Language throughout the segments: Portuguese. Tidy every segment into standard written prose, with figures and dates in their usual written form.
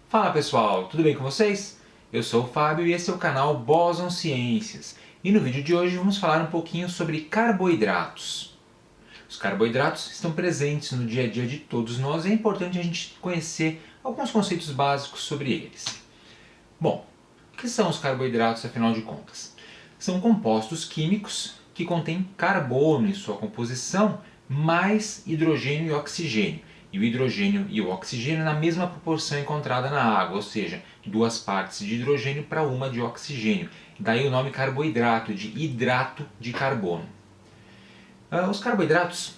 Fala pessoal, tudo bem com vocês? Eu sou o Fábio e esse é o canal Boson Ciências. E no vídeo de hoje vamos falar um pouquinho sobre carboidratos. Os carboidratos estão presentes no dia a dia de todos nós e é importante a gente conhecer alguns conceitos básicos sobre eles. Bom, o que são os carboidratos afinal de contas? São compostos químicos que contêm carbono em sua composição, mais hidrogênio e oxigênio. E o hidrogênio e o oxigênio na mesma proporção encontrada na água, ou seja, 2 partes de hidrogênio para 1 de oxigênio. Daí o nome carboidrato, de hidrato de carbono. Os carboidratos,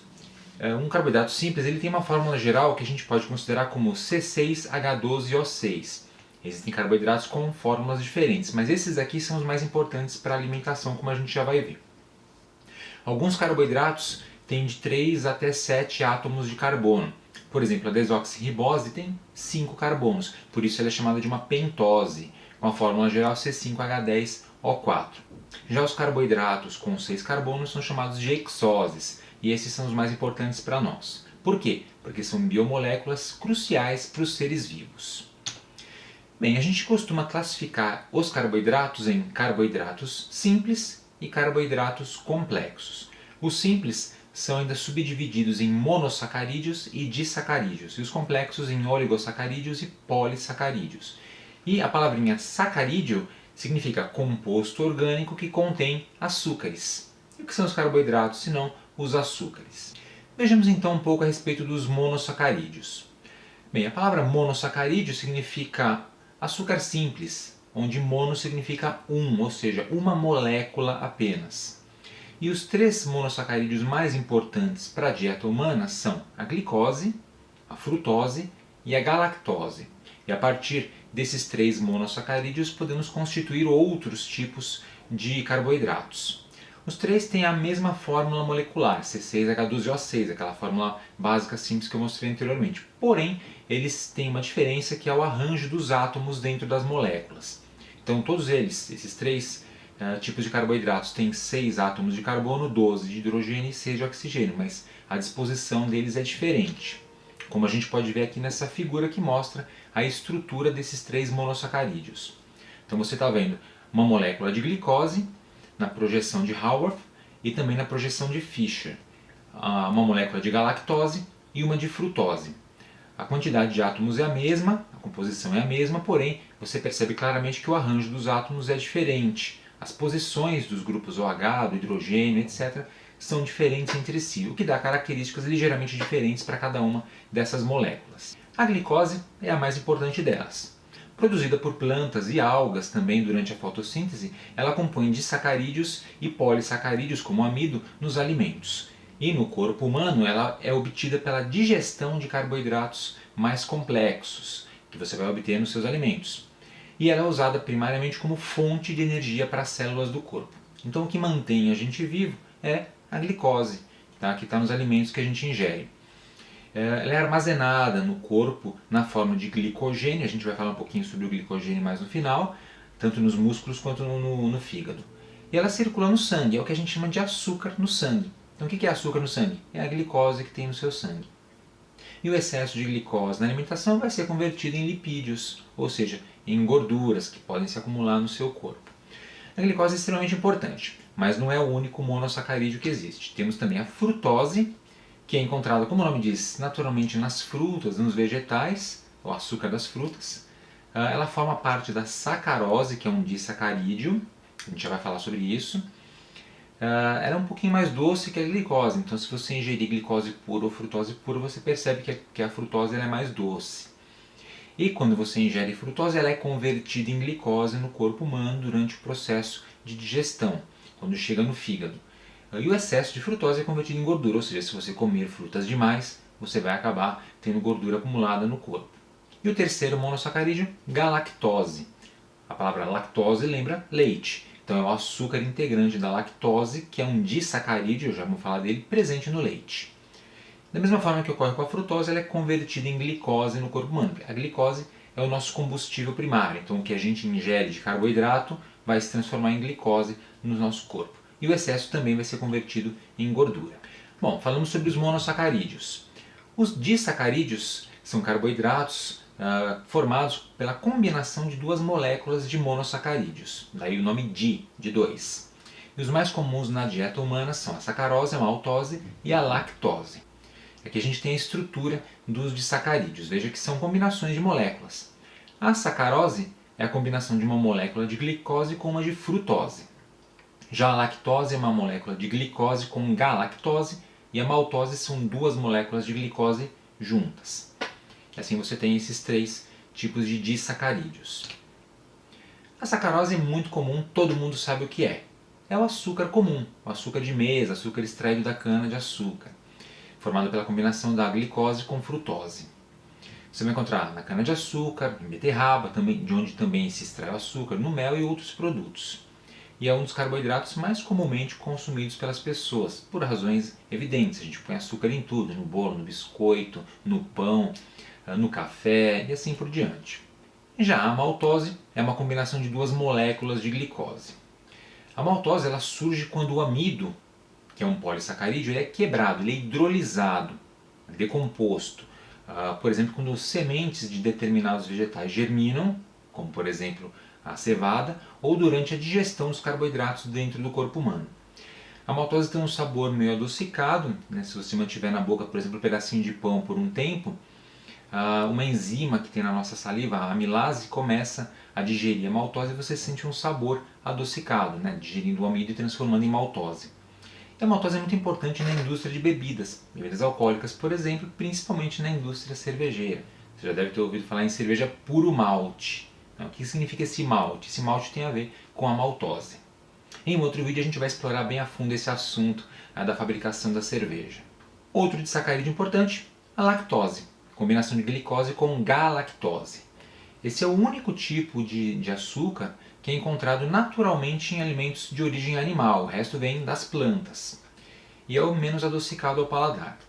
um carboidrato simples, ele tem uma fórmula geral que a gente pode considerar como C6H12O6. Existem carboidratos com fórmulas diferentes, mas esses aqui são os mais importantes para a alimentação, como a gente já vai ver. Alguns carboidratos têm de 3 até 7 átomos de carbono. Por exemplo, a desoxirribose tem 5 carbonos, por isso ela é chamada de uma pentose, com a fórmula geral C5H10O4. Já os carboidratos com 6 carbonos são chamados de hexoses, e esses são os mais importantes para nós. Por quê? Porque são biomoléculas cruciais para os seres vivos. Bem, a gente costuma classificar os carboidratos em carboidratos simples e carboidratos complexos. Os simples são ainda subdivididos em monossacarídeos e disacarídeos, e os complexos em oligosacarídeos e polissacarídeos. E a palavrinha sacarídeo significa composto orgânico que contém açúcares. E o que são os carboidratos, senão os açúcares? Vejamos então um pouco a respeito dos monossacarídeos. Bem, a palavra monossacarídeo significa açúcar simples, onde mono significa ou seja, uma molécula apenas. E os 3 monossacarídeos mais importantes para a dieta humana são a glicose, a frutose e a galactose. E a partir desses 3 monossacarídeos podemos constituir outros tipos de carboidratos. Os 3 têm a mesma fórmula molecular, C6H12O6, aquela fórmula básica simples que eu mostrei anteriormente. Porém, eles têm uma diferença que é o arranjo dos átomos dentro das moléculas. Então todos eles, esses 3 tipos de carboidratos, têm 6 átomos de carbono, 12 de hidrogênio e 6 de oxigênio, mas a disposição deles é diferente. Como a gente pode ver aqui nessa figura que mostra a estrutura desses 3 monossacarídeos. Então você está vendo uma molécula de glicose na projeção de Haworth e também na projeção de Fischer. Uma molécula de galactose e uma de frutose. A quantidade de átomos é a mesma, a composição é a mesma, porém você percebe claramente que o arranjo dos átomos é diferente. As posições dos grupos OH, do hidrogênio, etc., são diferentes entre si, o que dá características ligeiramente diferentes para cada uma dessas moléculas. A glicose é a mais importante delas. Produzida por plantas e algas também durante a fotossíntese, ela compõe disacarídeos e polissacarídeos, como o amido, nos alimentos. E no corpo humano ela é obtida pela digestão de carboidratos mais complexos, que você vai obter nos seus alimentos. E ela é usada primariamente como fonte de energia para as células do corpo. Então o que mantém a gente vivo é a glicose, tá? Que está nos alimentos que a gente ingere. Ela é armazenada no corpo na forma de glicogênio, a gente vai falar um pouquinho sobre o glicogênio mais no final, tanto nos músculos quanto no fígado. E ela circula no sangue, é o que a gente chama de açúcar no sangue. Então o que é açúcar no sangue? É a glicose que tem no seu sangue. E o excesso de glicose na alimentação vai ser convertido em lipídios, ou seja, em gorduras que podem se acumular no seu corpo. A glicose é extremamente importante, mas não é o único monossacarídeo que existe. Temos também a frutose, que é encontrada, como o nome diz, naturalmente nas frutas, nos vegetais, o açúcar das frutas. Ela forma parte da sacarose, que é um disacarídeo, a gente já vai falar sobre isso. Ela é um pouquinho mais doce que a glicose, então se você ingerir glicose pura ou frutose pura, você percebe que a frutose ela é mais doce. E quando você ingere frutose, ela é convertida em glicose no corpo humano durante o processo de digestão, quando chega no fígado. E o excesso de frutose é convertido em gordura, ou seja, se você comer frutas demais, você vai acabar tendo gordura acumulada no corpo. E o terceiro monossacarídeo, galactose. A palavra lactose lembra leite. Então é o açúcar integrante da lactose, que é um disacarídeo, já vamos falar dele, presente no leite. Da mesma forma que ocorre com a frutose, ela é convertida em glicose no corpo humano. A glicose é o nosso combustível primário, então o que a gente ingere de carboidrato vai se transformar em glicose no nosso corpo. E o excesso também vai ser convertido em gordura. Bom, falamos sobre os monossacarídeos. Os disacarídeos são carboidratos formados pela combinação de duas moléculas de monossacarídeos, daí o nome de dois. E os mais comuns na dieta humana são a sacarose, a maltose e a lactose. Aqui a gente tem a estrutura dos disacarídeos, veja que são combinações de moléculas. A sacarose é a combinação de uma molécula de glicose com uma de frutose. Já a lactose é uma molécula de glicose com galactose e a maltose são duas moléculas de glicose juntas. Assim você tem esses três tipos de disacarídeos. A sacarose é muito comum, todo mundo sabe o que é. É o açúcar comum, o açúcar de mesa, açúcar extraído da cana de açúcar, formado pela combinação da glicose com frutose. Você vai encontrar na cana de açúcar, em beterraba, de onde também se extrai o açúcar, no mel e outros produtos. E é um dos carboidratos mais comumente consumidos pelas pessoas, por razões evidentes. A gente põe açúcar em tudo, no bolo, no biscoito, no pão, no café e assim por diante. Já a maltose é uma combinação de duas moléculas de glicose. A maltose ela surge quando o amido, que é um polissacarídeo, ele é quebrado, ele é hidrolisado, decomposto. Por exemplo, quando sementes de determinados vegetais germinam, como por exemplo a cevada, ou durante a digestão dos carboidratos dentro do corpo humano. A maltose tem um sabor meio adocicado, né? Se você mantiver na boca, por exemplo, um pedacinho de pão por um tempo, uma enzima que tem na nossa saliva, a amilase, começa a digerir a maltose e você sente um sabor adocicado, né? Digerindo o amido e transformando em maltose. E a maltose é muito importante na indústria de bebidas alcoólicas, por exemplo, principalmente na indústria cervejeira. Você já deve ter ouvido falar em cerveja puro malte. O que significa esse malte? Esse malte tem a ver com a maltose. Em um outro vídeo a gente vai explorar bem a fundo esse assunto da fabricação da cerveja. Outro disacarídeo importante, a lactose, combinação de glicose com galactose. Esse é o único tipo de açúcar que é encontrado naturalmente em alimentos de origem animal, o resto vem das plantas. E é o menos adocicado ao paladar.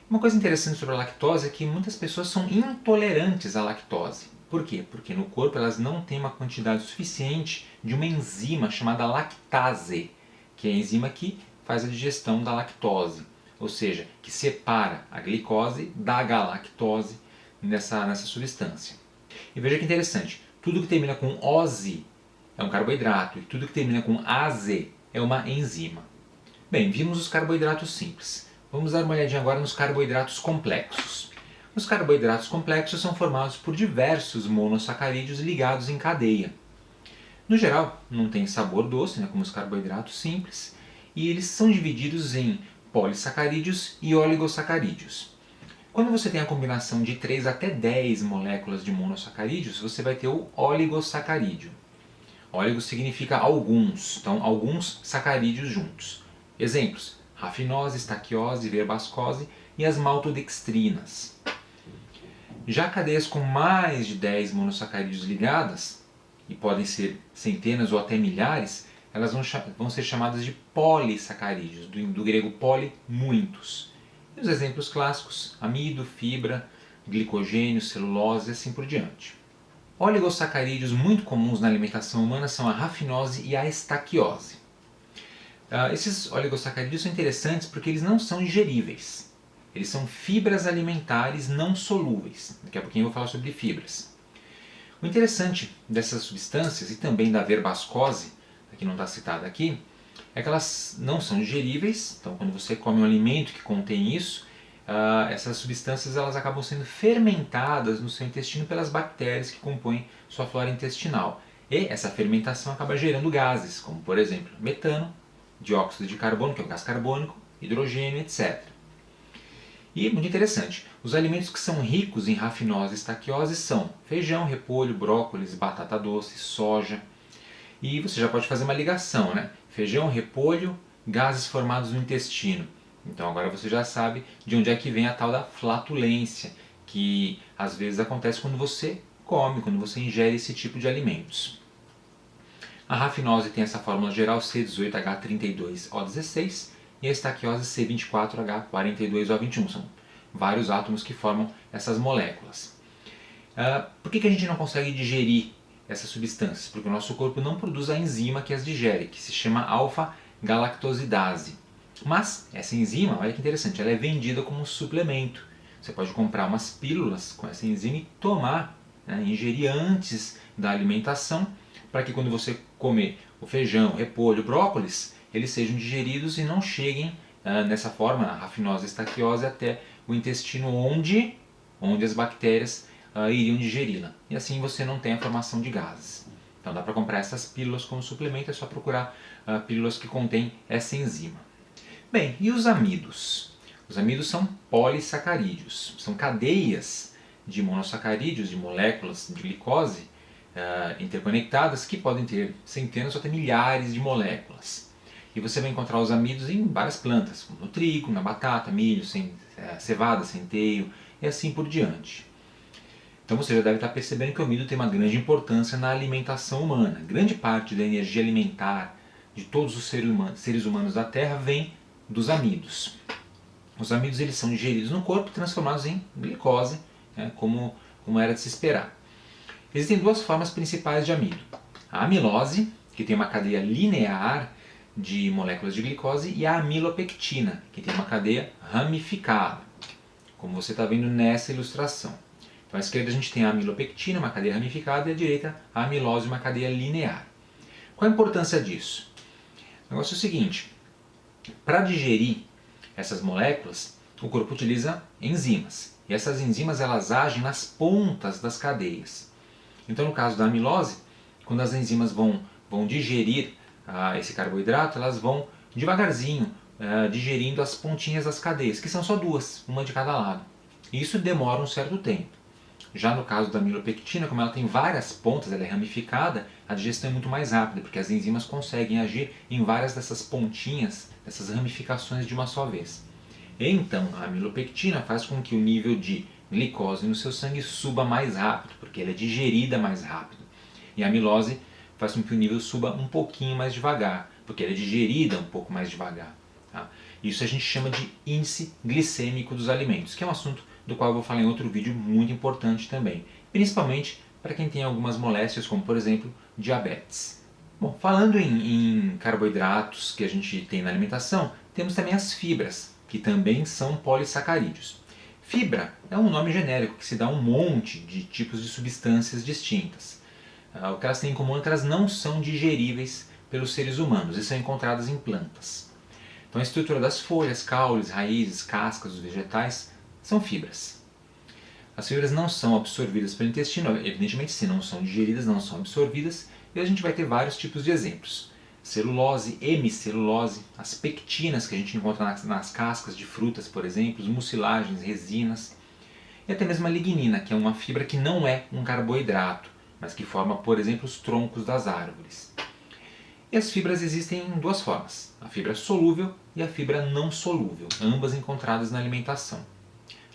Uma coisa interessante sobre a lactose é que muitas pessoas são intolerantes à lactose. Por quê? Porque no corpo elas não têm uma quantidade suficiente de uma enzima chamada lactase, que é a enzima que faz a digestão da lactose, ou seja, que separa a glicose da galactose nessa substância. E veja que interessante, tudo que termina com ose é um carboidrato e tudo que termina com ase é uma enzima. Bem, vimos os carboidratos simples. Vamos dar uma olhadinha agora nos carboidratos complexos. Os carboidratos complexos são formados por diversos monossacarídeos ligados em cadeia. No geral, não tem sabor doce, como os carboidratos simples, e eles são divididos em polissacarídeos e oligosacarídeos. Quando você tem a combinação de 3 até 10 moléculas de monossacarídeos, você vai ter o oligosacarídeo. Óligo significa alguns, então alguns sacarídeos juntos. Exemplos: rafinose, estaquiose, verbascose e as maltodextrinas. Já cadeias com mais de 10 monossacarídeos ligadas, e podem ser centenas ou até milhares, elas vão ser chamadas de polissacarídeos, do grego poli, muitos. E os exemplos clássicos: amido, fibra, glicogênio, celulose e assim por diante. Oligosacarídeos muito comuns na alimentação humana são a rafinose e a estaquiose. Esses oligosacarídeos são interessantes porque eles não são digeríveis. Eles são fibras alimentares não solúveis. Daqui a pouquinho eu vou falar sobre fibras. O interessante dessas substâncias e também da verbascose, que não está citada aqui, é que elas não são digeríveis. Então, quando você come um alimento que contém isso, essas substâncias elas acabam sendo fermentadas no seu intestino pelas bactérias que compõem sua flora intestinal. E essa fermentação acaba gerando gases, como por exemplo metano, dióxido de carbono, que é o gás carbônico, hidrogênio, etc. E, muito interessante, os alimentos que são ricos em rafinose e estaquiose são feijão, repolho, brócolis, batata doce, soja. E você já pode fazer uma ligação, né? Feijão, repolho, gases formados no intestino. Então agora você já sabe de onde é que vem a tal da flatulência, que às vezes acontece quando você come, quando você ingere esse tipo de alimentos. A rafinose tem essa fórmula geral C18H32O16 e a estaquiose C24H42O21. São vários átomos que formam essas moléculas. Por que a gente não consegue digerir essas substâncias? Porque o nosso corpo não produz a enzima que as digere, que se chama alfa-galactosidase. Mas essa enzima, olha que interessante, ela é vendida como um suplemento. Você pode comprar umas pílulas com essa enzima e tomar, né, ingerir antes da alimentação, para que quando você comer o feijão, o repolho, o brócolis, eles sejam digeridos e não cheguem nessa forma, a rafinosa estaquiose, até o intestino onde as bactérias iriam digeri-la. E assim você não tem a formação de gases. Então dá para comprar essas pílulas como suplemento, é só procurar pílulas que contêm essa enzima. Bem, e os amidos? Os amidos são polissacarídeos, são cadeias de monossacarídeos, de moléculas de glicose interconectadas que podem ter centenas ou até milhares de moléculas. E você vai encontrar os amidos em várias plantas, como no trigo, na batata, milho, cevada, centeio e assim por diante. Então você já deve estar percebendo que o amido tem uma grande importância na alimentação humana. Grande parte da energia alimentar de todos os seres humanos da Terra vem dos amidos. Os amidos eles são digeridos no corpo e transformados em glicose, né, como era de se esperar. Existem duas formas principais de amido. A amilose, que tem uma cadeia linear de moléculas de glicose, e a amilopectina, que tem uma cadeia ramificada, como você está vendo nessa ilustração. Então à esquerda a gente tem a amilopectina, uma cadeia ramificada, e à direita a amilose, uma cadeia linear. Qual a importância disso? O negócio é o seguinte, para digerir essas moléculas, o corpo utiliza enzimas. E essas enzimas elas agem nas pontas das cadeias. Então no caso da amilose, quando as enzimas vão digerir esse carboidrato, elas vão devagarzinho digerindo as pontinhas das cadeias, que são só duas, uma de cada lado. E isso demora um certo tempo. Já no caso da amilopectina, como ela tem várias pontas, ela é ramificada, a digestão é muito mais rápida, porque as enzimas conseguem agir em várias dessas pontinhas, dessas ramificações de uma só vez. Então, a amilopectina faz com que o nível de glicose no seu sangue suba mais rápido, porque ela é digerida mais rápido. E a amilose faz com que o nível suba um pouquinho mais devagar, porque ela é digerida um pouco mais devagar. Tá? Isso a gente chama de índice glicêmico dos alimentos, que é um assunto do qual eu vou falar em outro vídeo muito importante também, principalmente para quem tem algumas moléstias, como por exemplo diabetes. Bom, falando em carboidratos que a gente tem na alimentação, temos também as fibras, que também são polissacarídeos. Fibra é um nome genérico que se dá a um monte de tipos de substâncias distintas. O que elas têm em comum é que elas não são digeríveis pelos seres humanos e são encontradas em plantas. Então a estrutura das folhas, caules, raízes, cascas dos vegetais são fibras. As fibras não são absorvidas pelo intestino, evidentemente se não são digeridas, não são absorvidas, e a gente vai ter vários tipos de exemplos. Celulose, hemicelulose, as pectinas que a gente encontra nas cascas de frutas, por exemplo, mucilagens, resinas, e até mesmo a lignina, que é uma fibra que não é um carboidrato, mas que forma, por exemplo, os troncos das árvores. E as fibras existem em duas formas, a fibra solúvel e a fibra não solúvel, ambas encontradas na alimentação.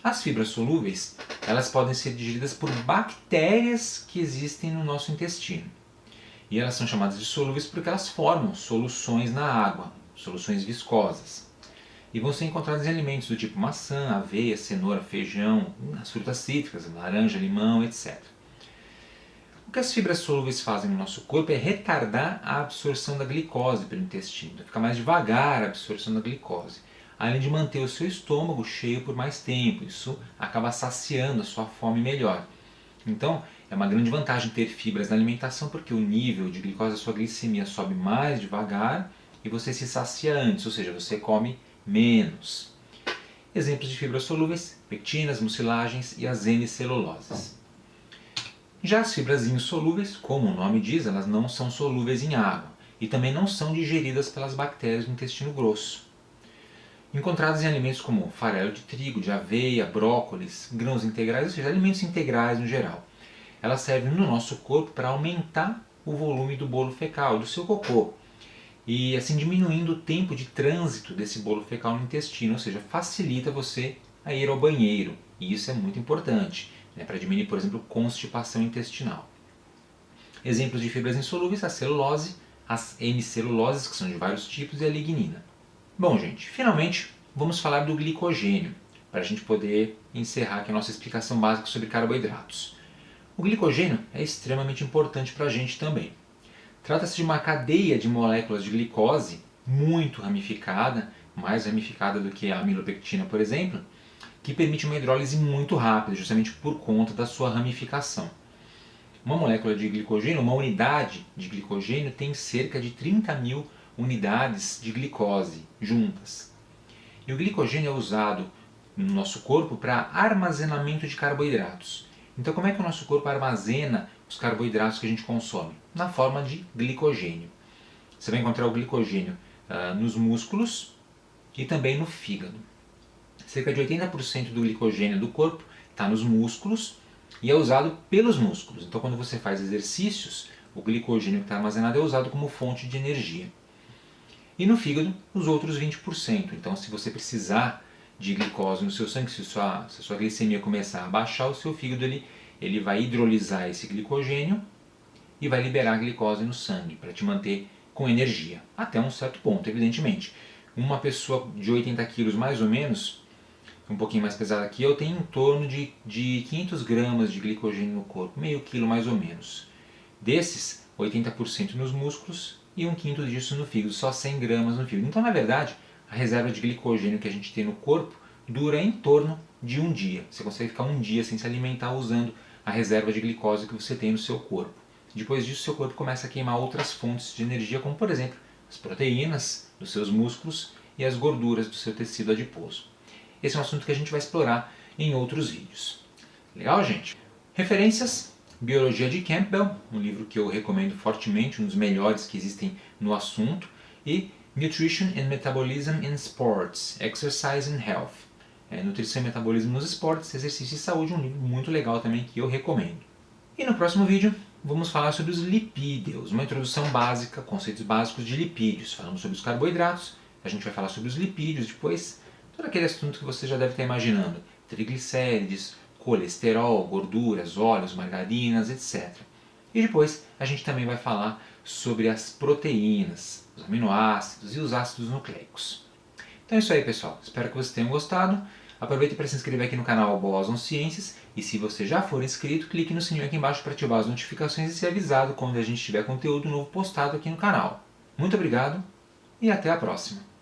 As fibras solúveis, elas podem ser digeridas por bactérias que existem no nosso intestino. E elas são chamadas de solúveis porque elas formam soluções na água, soluções viscosas. E vão ser encontradas em alimentos do tipo maçã, aveia, cenoura, feijão, as frutas cítricas, laranja, limão, etc. O que as fibras solúveis fazem no nosso corpo é retardar a absorção da glicose pelo intestino. Então fica mais devagar a absorção da glicose, além de manter o seu estômago cheio por mais tempo. Isso acaba saciando a sua fome melhor. Então, é uma grande vantagem ter fibras na alimentação porque o nível de glicose, a sua glicemia sobe mais devagar e você se sacia antes, ou seja, você come menos. Exemplos de fibras solúveis, pectinas, mucilagens e as hemiceluloses. Já as fibras insolúveis, como o nome diz, elas não são solúveis em água e também não são digeridas pelas bactérias do intestino grosso. Encontradas em alimentos como farelo de trigo, de aveia, brócolis, grãos integrais, ou seja, alimentos integrais no geral. Elas servem no nosso corpo para aumentar o volume do bolo fecal, do seu cocô, e assim diminuindo o tempo de trânsito desse bolo fecal no intestino, ou seja, facilita você a ir ao banheiro, e isso é muito importante, né, para diminuir, por exemplo, constipação intestinal. Exemplos de fibras insolúveis, a celulose, as hemiceluloses, que são de vários tipos, e a lignina. Bom, gente, finalmente vamos falar do glicogênio, para a gente poder encerrar aqui a nossa explicação básica sobre carboidratos. O glicogênio é extremamente importante para a gente também. Trata-se de uma cadeia de moléculas de glicose muito ramificada, mais ramificada do que a amilopectina, por exemplo, que permite uma hidrólise muito rápida, justamente por conta da sua ramificação. Uma molécula de glicogênio, uma unidade de glicogênio, tem cerca de 30.000 unidades de glicose juntas. E o glicogênio é usado no nosso corpo para armazenamento de carboidratos. Então, como é que o nosso corpo armazena os carboidratos que a gente consome? Na forma de glicogênio. Você vai encontrar o glicogênio nos músculos e também no fígado. Cerca de 80% do glicogênio do corpo está nos músculos e é usado pelos músculos. Então, quando você faz exercícios, o glicogênio que está armazenado é usado como fonte de energia. E no fígado, os outros 20%. Então, se você precisar de glicose no seu sangue, se a sua glicemia começar a baixar, o seu fígado ele vai hidrolisar esse glicogênio e vai liberar a glicose no sangue para te manter com energia. Até um certo ponto, evidentemente. Uma pessoa de 80 quilos mais ou menos, um pouquinho mais pesada que eu, tem em torno de 500 gramas de glicogênio no corpo, meio quilo mais ou menos. Desses, 80% nos músculos e um quinto disso no fígado, só 100 gramas no fígado. Então, na verdade, a reserva de glicogênio que a gente tem no corpo dura em torno de um dia. Você consegue ficar um dia sem se alimentar usando a reserva de glicose que você tem no seu corpo. Depois disso, seu corpo começa a queimar outras fontes de energia, como por exemplo, as proteínas dos seus músculos e as gorduras do seu tecido adiposo. Esse é um assunto que a gente vai explorar em outros vídeos. Legal, gente? Referências: Biologia de Campbell, um livro que eu recomendo fortemente, um dos melhores que existem no assunto, e Nutrition and Metabolism in Sports, Exercise and Health. Nutrição e Metabolismo nos Esportes, Exercício e Saúde, um livro muito legal também que eu recomendo. E no próximo vídeo vamos falar sobre os lipídios, uma introdução básica, conceitos básicos de lipídios. Falamos sobre os carboidratos, a gente vai falar sobre os lipídios depois, todo aquele assunto que você já deve estar imaginando, triglicérides, colesterol, gorduras, óleos, margarinas, etc. E depois a gente também vai falar sobre as proteínas, os aminoácidos e os ácidos nucleicos. Então é isso aí, pessoal. Espero que vocês tenham gostado. Aproveite para se inscrever aqui no canal Boson Ciências e se você já for inscrito, clique no sininho aqui embaixo para ativar as notificações e ser avisado quando a gente tiver conteúdo novo postado aqui no canal. Muito obrigado e até a próxima!